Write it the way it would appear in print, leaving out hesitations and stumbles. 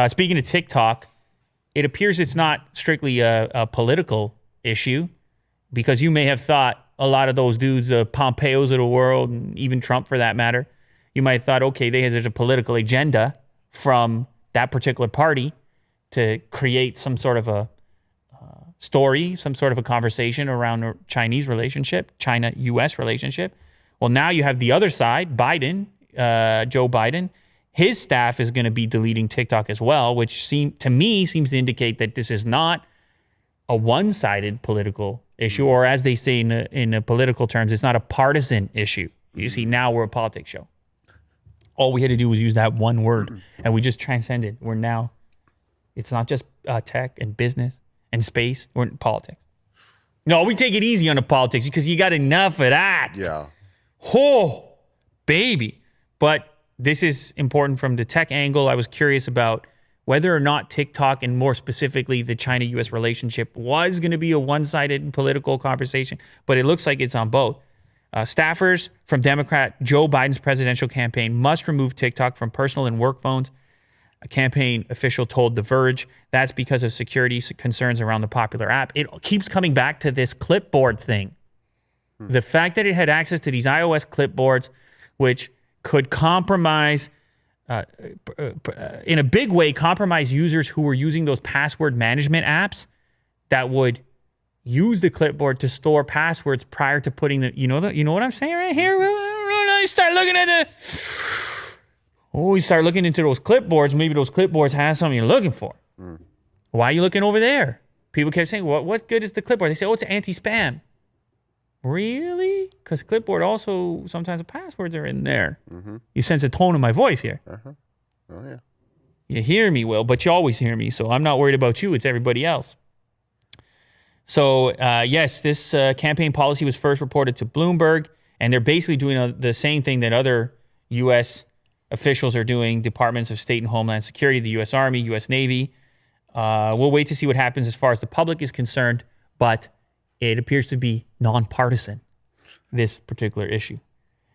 Speaking of TikTok, it appears it's not strictly a political issue, because you may have thought a lot of those dudes, Pompeos of the world, and even Trump for that matter, you might have thought, okay, there's a political agenda from that particular party to create some sort of a story, some sort of a conversation around a Chinese relationship, China-U.S. relationship. Well, now you have the other side, Biden, Joe Biden. His staff is going to be deleting TikTok as well, which seems to indicate that this is not a one-sided political issue, or as they say in political terms, it's not a partisan issue. You see, now we're a politics show. All we had to do was use that one word, and we just transcended. We're now, it's not just tech and business and space. We're in politics. No, we take it easy on the politics because you got enough of that. Yeah. Oh, baby. But this is important from the tech angle. I was curious about whether or not TikTok, and more specifically the China-U.S. relationship, was going to be a one-sided political conversation, but it looks like it's on both. Staffers from Democrat Joe Biden's presidential campaign must remove TikTok from personal and work phones. A campaign official told The Verge that's because of security concerns around the popular app. It keeps coming back to this clipboard thing. The fact that it had access to these iOS clipboards, which could compromise, in a big way, compromise users who were using those password management apps that would use the clipboard to store passwords prior to putting the, you know what I'm saying right here? You start looking at you start looking into those clipboards. Maybe those clipboards have something you're looking for. Why are you looking over there? People kept saying, what good is the clipboard? They say, it's anti-spam. Really? Because clipboard also, sometimes the passwords are in there. You sense the tone of my voice here. Oh, yeah. You hear me, Will, but you always hear me, so I'm not worried about you. It's everybody else. So, yes, this campaign policy was first reported to Bloomberg, and they're basically doing the same thing that other U.S. officials are doing, Departments of State and Homeland Security, the U.S. Army, U.S. Navy. We'll wait to see what happens as far as the public is concerned, but it appears to be nonpartisan, this particular issue.